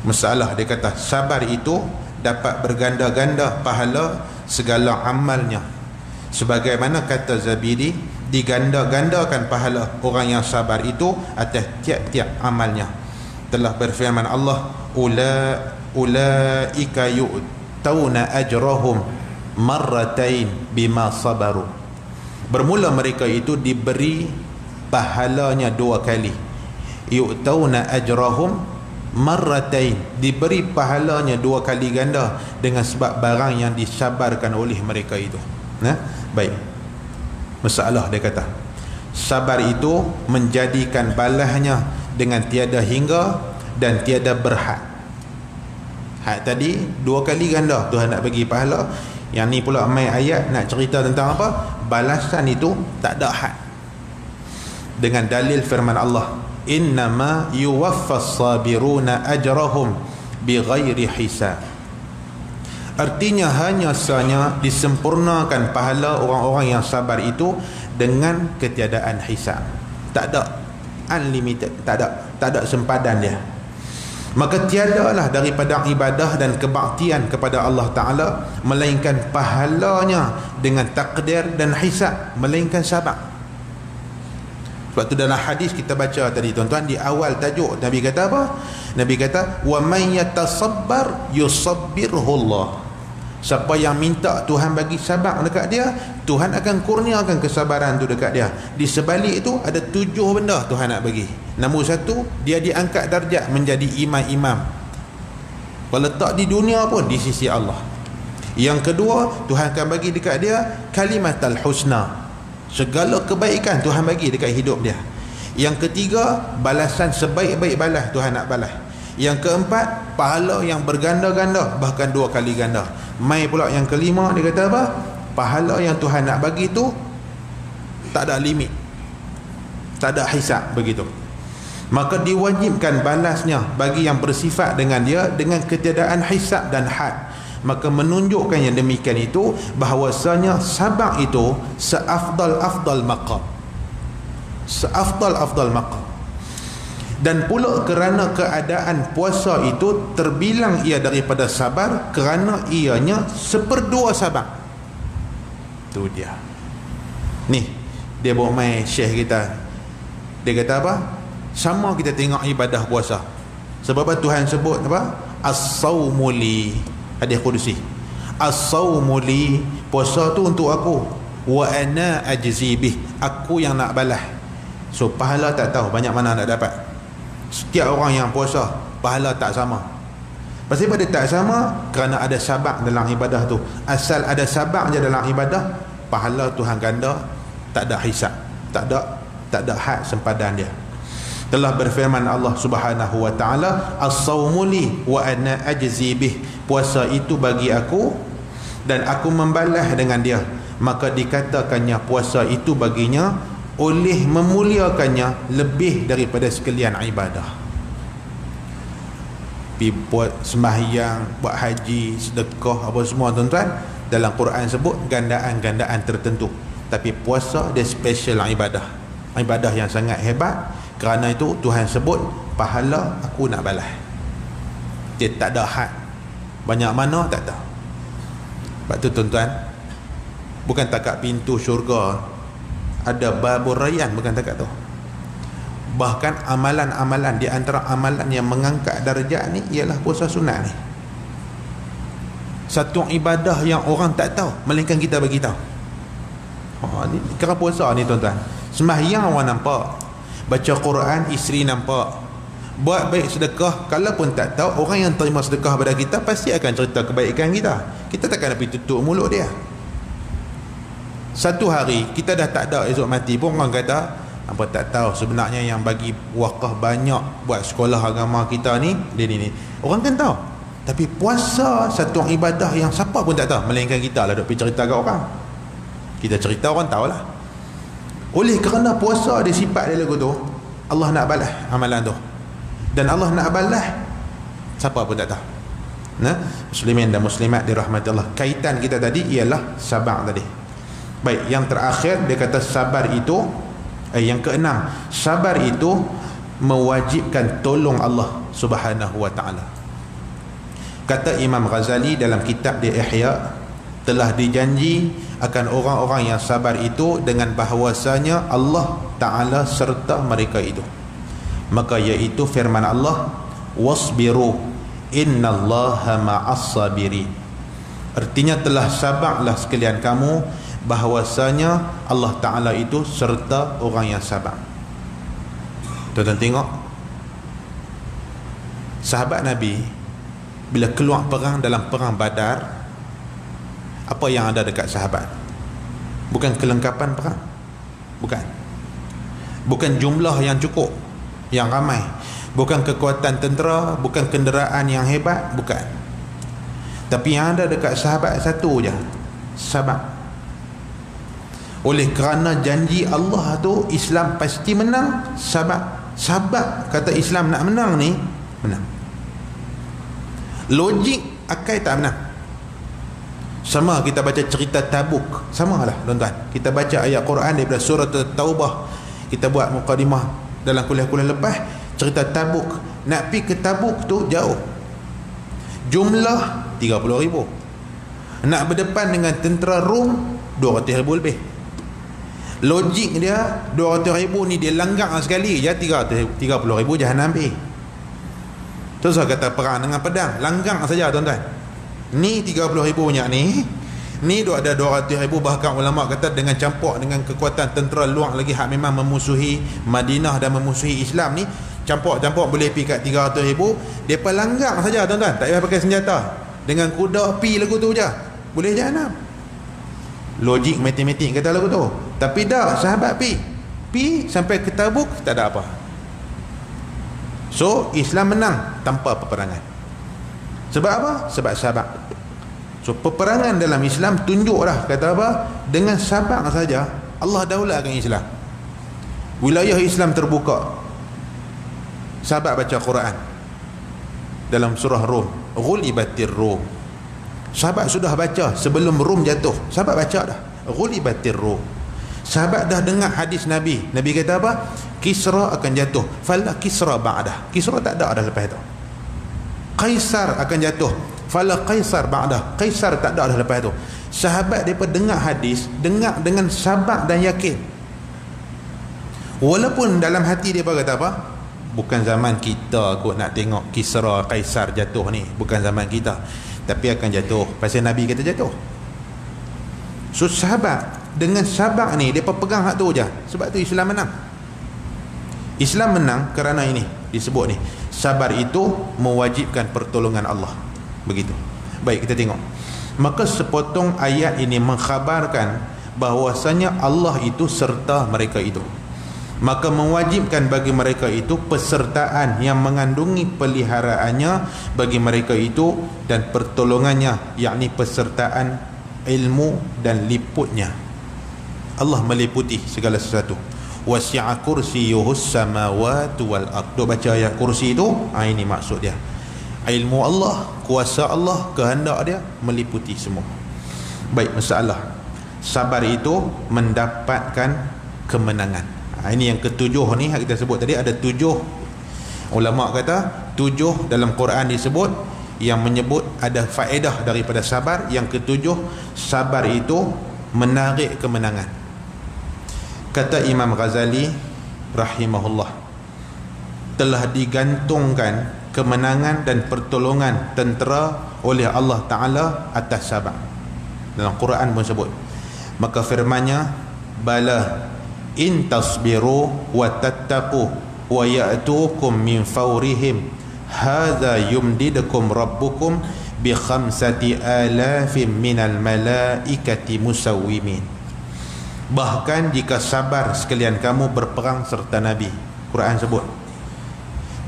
masalah. Dia kata sabar itu dapat berganda-ganda pahala segala amalnya, sebagaimana kata Zabidi, diganda-gandakan pahala orang yang sabar itu atas tiap-tiap amalnya. Telah berfirman Allah, ulaika yu'tauna ajrahum marratain bima sabaru. Bermula mereka itu diberi pahalanya 2 kali. Yu'tauna ajrahum marratain, diberi pahalanya 2 kali ganda dengan sebab barang yang disabarkan oleh mereka itu. Baik. Masalah dia kata, sabar itu menjadikan balasnya dengan tiada hingga dan tiada berhad. Had tadi 2 kali ganda Tuhan nak bagi pahala. Yang ni pula mai ayat nak cerita tentang apa? Balasan itu tak ada had. Dengan dalil firman Allah, innama yuwaffas sabiruna ajrahum bighairi hisab. Artinya hanya sahaja disempurnakan pahala orang-orang yang sabar itu dengan ketiadaan hisab. Tak ada unlimited, tak ada sempadan dia. Maka tiadalah daripada ibadah dan kebaktian kepada Allah Ta'ala melainkan pahalanya dengan takdir dan hisab, melainkan sabar. Sebab tu dalam hadis kita baca tadi tuan-tuan, di awal tajuk Nabi kata apa? Nabi kata wa man yatasabbar yusabbirhu Allah. Siapa yang minta Tuhan bagi sabar dekat dia, Tuhan akan kurniakan kesabaran tu dekat dia. Di sebalik itu ada 7 benda Tuhan nak bagi. Nombor 1, dia diangkat darjat menjadi imam-imam. Kalau tak di dunia pun di sisi Allah. Yang kedua, Tuhan akan bagi dekat dia kalimatul husna. Segala kebaikan Tuhan bagi dekat hidup dia. Yang ketiga, balasan sebaik-baik balas Tuhan nak balas. Yang keempat, pahala yang berganda-ganda, bahkan 2 kali ganda. Mai pula yang kelima, dia kata apa? Pahala yang Tuhan nak bagi tu tak ada limit, tak ada hisab, begitu. Maka diwajibkan balasnya bagi yang bersifat dengan dia dengan ketiadaan hisab dan had. Maka menunjukkan yang demikian itu bahawasanya sabar itu seafdal-afdal maqam, seafdal-afdal maqam. Dan pula kerana keadaan puasa itu terbilang ia daripada sabar kerana ianya 1/2 sabar. Tu dia. Ni dia bawa mai syekh kita. Dia kata apa? Sama kita tengok ibadah puasa. Sebab apa Tuhan sebut apa? As-saumu li, hadis qudusi. As-saumu li, puasa tu untuk aku. Wa ana ajzi bih, aku yang nak balas. So pahala tak tahu banyak mana nak dapat. Setiap orang yang puasa pahala tak sama. Pasal pada tak sama kerana ada sabar dalam ibadah tu. Asal ada sabar je dalam ibadah, pahala Tuhan ganda, tak ada hisab, tak ada had sempadan dia. Telah berfirman Allah Subhanahu wa taala, as-saumu li wa ana ajzi bih, puasa itu bagi aku dan aku membalas dengan dia. Maka dikatakannya puasa itu baginya oleh memuliakannya lebih daripada sekalian ibadah. Pergi buat sembahyang, buat haji, sedekah, apa semua tuan-tuan, dalam Quran sebut gandaan-gandaan tertentu. Tapi puasa dia special ibadah, ibadah yang sangat hebat. Kerana itu Tuhan sebut pahala aku nak balas. Dia tak ada had, banyak mana tak tahu. Sebab tu tuan-tuan, bukan takat pintu syurga ada babur rayyan, bukan takat tu. Bahkan amalan-amalan, di antara amalan yang mengangkat darjat ni ialah puasa sunat ni. Satu ibadah yang orang tak tahu melainkan kita bagi tahu. Ni kerana puasa ni tuan-tuan. Sembahyang orang nampak, baca Quran isteri nampak, buat baik sedekah, kalaupun tak tahu, orang yang terima sedekah pada kita pasti akan cerita kebaikan kita. Kita takkan nak pergi tutup mulut dia. Satu hari kita dah tak ada, esok mati pun orang kata apa tak tahu sebenarnya yang bagi wakaf banyak buat sekolah agama kita ni dia ni. Orang kan tahu. Tapi puasa satu ibadah yang siapa pun tak tahu melainkan kita lah duk pergi cerita kat orang. Kita cerita orang tahulah. Oleh kerana puasa dia sifat dia lagu tu, Allah nak balas amalan tu. Dan Allah nak balas siapa pun tak tahu. Nah, muslimin dan muslimat dirahmati Allah. Kaitan kita tadi ialah sabar tadi. Baik, yang terakhir dia kata sabar itu yang keenam, sabar itu mewajibkan tolong Allah Subhanahu wa taala. Kata Imam Ghazali dalam kitab dia Ihya, telah dijanji akan orang-orang yang sabar itu dengan bahawasanya Allah Ta'ala serta mereka itu. Maka iaitu firman Allah, wasbiru innallaha ma'as sabirin. Artinya telah sabarlah sekalian kamu, bahawasanya Allah Ta'ala itu serta orang yang sabar. Tuan-tuan tengok, sahabat Nabi bila keluar perang dalam perang Badar, apa yang ada dekat sahabat? Bukan kelengkapan perang, bukan jumlah yang cukup, yang ramai, bukan kekuatan tentera, bukan kenderaan yang hebat, bukan. Tapi yang ada dekat sahabat satu je, sabar. Oleh kerana janji Allah tu Islam pasti menang, sabar. Sabar kata Islam nak menang ni, menang. Logik akal tak menang. Sama kita baca cerita Tabuk, samalah tuan-tuan. Kita baca ayat Quran daripada surah Taubah, kita buat mukadimah dalam kuliah-kuliah lepas, cerita Tabuk. Nak pergi ke Tabuk tu jauh, jumlah 30,000. Nak berdepan dengan tentera Rom 200,000 lebih. Logik dia 200,000 ni dia langgar sekali je 30,000 jahanam pergi. Terus saya kata perang dengan pedang, langgang saja tuan-tuan. Ni 30,000 punya ni duk ada 200,000. Bahkan ulama kata dengan campur dengan kekuatan tentera luar lagi hak memang memusuhi Madinah dan memusuhi Islam ni, campur-campur boleh pergi kat 300,000. Depa langgang saja tuan-tuan, tak payah pakai senjata, dengan kuda pi lagu tu je boleh jahanam. Logik matematik kata lagu tu. Tapi dah sahabat pi sampai ke Tabuk tak ada apa. So Islam menang tanpa peperangan. Sebab apa? Sebab sabar. So peperangan dalam Islam tunjuklah kata apa? Dengan sabar saja Allah daulatkan Islam. Wilayah Islam terbuka. Sahabat baca Quran dalam surah Rum, ghulibatir Rum. Sahabat sudah baca sebelum Rum jatuh. Sahabat baca dah ghulibatir Rum. Sahabat dah dengar hadis Nabi. Nabi kata apa? Kisra akan jatuh, fala Kisra ba'dah. Kisra tak ada dah lepas itu. Kaisar akan jatuh, fala Kaisar ba'dah. Kaisar tak ada dah lepas itu. Sahabat mereka dengar hadis, dengar dengan sabar dan yakin. Walaupun dalam hati dia kata apa? Bukan zaman kita kot nak tengok Kisra Kaisar jatuh ni, bukan zaman kita. Tapi akan jatuh, pasal Nabi kata jatuh. So sahabat dengan sabar ni dia pegang hak tu je. Sebab tu Islam menang. Islam menang kerana ini disebut ni, sabar itu mewajibkan pertolongan Allah. Begitu. Baik, kita tengok. Maka sepotong ayat ini mengkhabarkan bahwasanya Allah itu serta mereka itu. Maka mewajibkan bagi mereka itu pesertaan yang mengandungi peliharaannya bagi mereka itu dan pertolongannya, yakni pesertaan ilmu dan liputnya. Allah meliputi segala sesuatu. Wasi'a kursiyuhus samawati wal ard. Duk baca ayat kursi itu, ini maksud dia. Ilmu Allah, kuasa Allah, kehendak dia meliputi semua. Baik, masalah sabar itu mendapatkan kemenangan. Ini yang ketujuh ni kita sebut tadi. Ada 7 ulama kata 7 dalam Quran disebut yang menyebut ada faedah daripada sabar. Yang ketujuh, sabar itu menarik kemenangan. Kata Imam Ghazali rahimahullah, telah digantungkan kemenangan dan pertolongan tentera oleh Allah Ta'ala atas sabar. Dalam Quran pun sebut. Maka firmannya, bala in tasbiru wa tattaqu wa ya'tukum min fawrihim hadza yumdidukum rabbukum bi 5,000 minal malaikati musawwimin. Bahkan jika sabar sekalian kamu berperang serta Nabi, Quran sebut,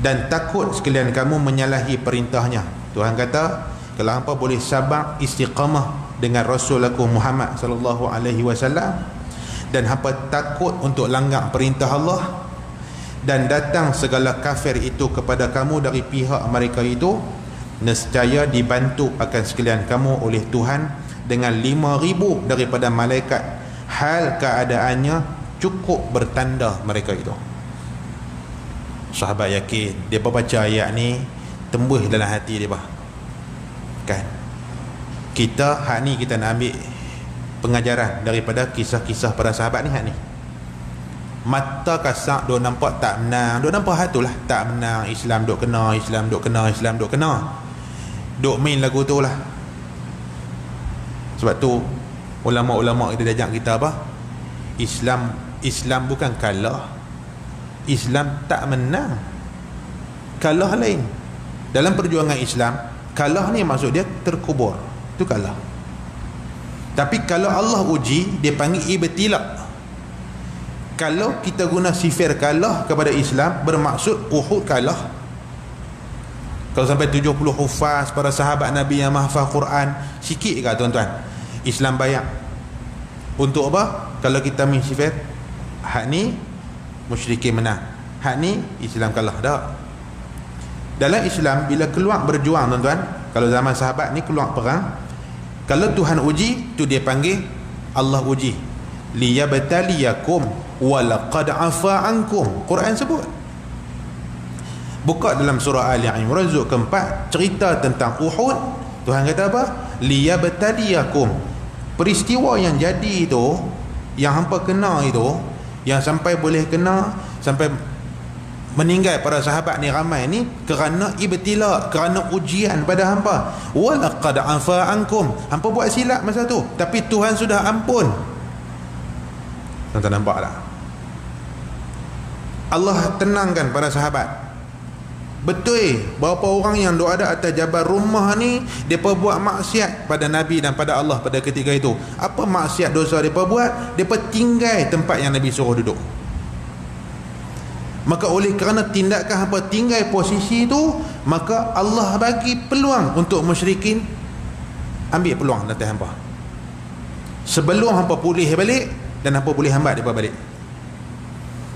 dan takut sekalian kamu menyalahi perintahnya. Tuhan kata, kalau hampa boleh sabar istiqamah dengan Rasul aku Muhammad sallallahu alaihi wasallam, dan hampa takut untuk langgar perintah Allah, dan datang segala kafir itu kepada kamu dari pihak mereka itu, nescaya dibantu akan sekalian kamu oleh Tuhan dengan 5,000 daripada malaikat, hal keadaannya cukup bertanda mereka itu. Sahabat yakin, dia baca ayat ni tembus dalam hati dia. kebajikan. Kita hak ni kita nak ambil pengajaran daripada kisah-kisah para sahabat ni. Hak ni mata kasak duk nampak tak menang, duk nampak hatulah tak menang, Islam duk kena, Islam duk kena, Islam duk kena, duk main lagu tu lah. Sebab tu ulama-ulama kita ajak kita apa? Islam bukan kalah, Islam tak menang. Kalah lain. Dalam perjuangan Islam, kalah ni maksud dia terkubur, tu kalah. Tapi kalau Allah uji, dia panggil ibtila. Kalau kita guna sifir kalah kepada Islam, bermaksud Uhud kalah. Kalau sampai 70 hufaz para sahabat Nabi yang mahfaz Quran, sikit ke tuan-tuan? Islam bayar. Untuk apa? Kalau kita main sifir, hak ni musyrikin menang, hak ni Islam kalah. Tak. Dalam Islam bila keluar berjuang tuan-tuan, kalau zaman sahabat ni keluar perang, kalau Tuhan uji, tu dia panggil Allah uji. Liyabtaliyakum walaqad afa ankum. Quran sebut. Buka dalam surah Ali Imran juz keempat, cerita tentang Uhud. Tuhan kata apa? Liyabtaliyakum. Peristiwa yang jadi itu, yang hampa kena itu, yang sampai boleh kena, sampai meninggal para sahabat ni ramai ni, kerana ibtila, kerana ujian pada hampa. Walaqad afa ankum. Hampa buat silap masa tu, tapi Tuhan sudah ampun. Tuan-tuan nampak tak? Allah tenangkan para sahabat. Betul berapa orang yang duk ada atas jabal rumah ni, depa buat maksiat pada Nabi dan pada Allah pada ketika itu. Apa maksiat dosa depa buat? Depa tinggal tempat yang Nabi suruh duduk. Maka oleh kerana tindakan hampa tinggal posisi itu, maka Allah bagi peluang untuk musyrikin ambil peluang atas hampa. Sebelum hampa pulih balik dan hampa boleh hambat depa balik.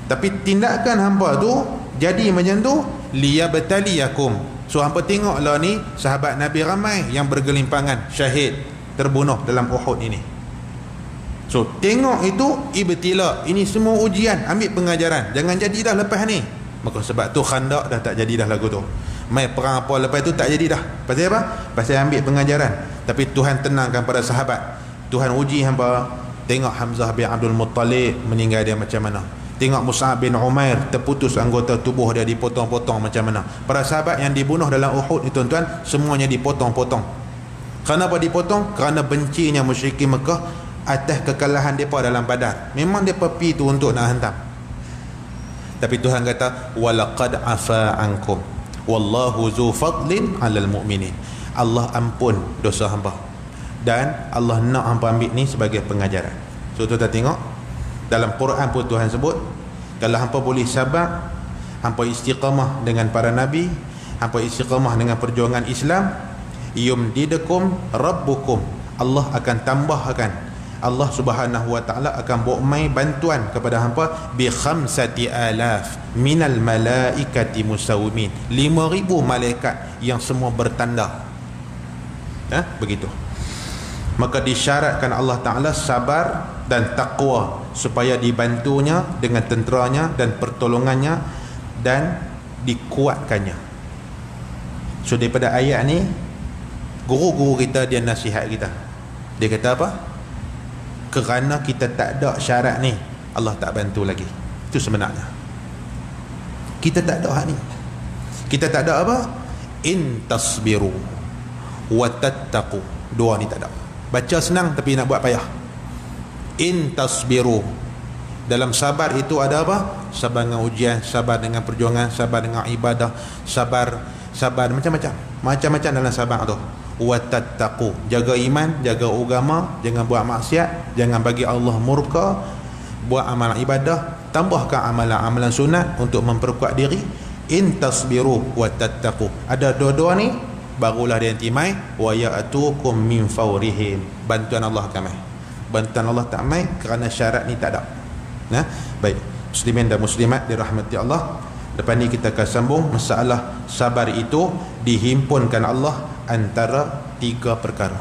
Tapi tindakan hampa tu jadi macam tu, liyabtaliyakum. So hampa tengoklah ni sahabat Nabi ramai yang bergelimpangan syahid, terbunuh dalam Uhud ini. So tengok itu ibtila, ini semua ujian, ambil pengajaran, jangan jadi dah lepas ni. Maka sebab tu Khandaq dah tak jadi dah lagu tu. Mai perang apa lepas tu tak jadi dah. Pasal apa? Pasal ambil pengajaran. Tapi Tuhan tenangkan pada sahabat. Tuhan uji hampa. Tengok Hamzah bin Abdul Muttalib meninggal dia macam mana. Tengok Mus'ab bin Umair terputus anggota tubuh dia, dipotong-potong macam mana. Para sahabat yang dibunuh dalam Uhud ni tuan-tuan, semuanya dipotong-potong. Kenapa dipotong? Kerana bencinya musyrikin Mekah atas kekalahan mereka dalam Badar. Memang mereka pergi tu untuk nak hantam. Tapi Tuhan kata walaqad afa ankum wallahu zu fadlin 'alal mu'minin. Allah ampun dosa hamba dan Allah nak hampa ambil ni sebagai pengajaran. So tuan-tuan tengok dalam Quran pun Tuhan sebut, kalau hampa boleh sabar, hampa istiqamah dengan para nabi, hampa istiqamah dengan perjuangan Islam, yumdidukum rabbukum, Allah akan tambahkan, Allah Subhanahu wa taala akan buat mai bantuan kepada hampa bi 5,000 minal malaikati musawwimin, 5,000 malaikat yang semua bertanda. Begitu. Maka disyaratkan Allah Ta'ala sabar dan taqwa supaya dibantunya dengan tenteranya dan pertolongannya dan dikuatkannya. So daripada ayat ni, guru-guru kita dia nasihat kita. Dia kata apa? Kerana kita tak ada syarat ni, Allah tak bantu lagi. Itu sebenarnya. Kita tak ada hak ni. Kita tak ada apa? In tasbiru wa tattaqu. Dua ni tak ada. Baca senang tapi nak buat payah. In tasbiru, dalam sabar itu ada apa? Sabar dengan ujian, sabar dengan perjuangan, sabar dengan ibadah, sabar macam-macam dalam sabar tu. Wa tattaqu, jaga iman, jaga agama, jangan buat maksiat, jangan bagi Allah murka, buat amalan ibadah, tambahkan amalan-amalan sunat untuk memperkuat diri. In tasbiru wa tattaqu, ada dua-dua ni barulah dia timai. Wa ya'tukum min fawrihim, bantuan Allah akan mai. Bantuan Allah tak mai kerana syarat ni tak ada. Baik, muslimin dan muslimat dirahmati Allah, lepas ni kita akan sambung masalah sabar itu dihimpunkan Allah antara tiga perkara.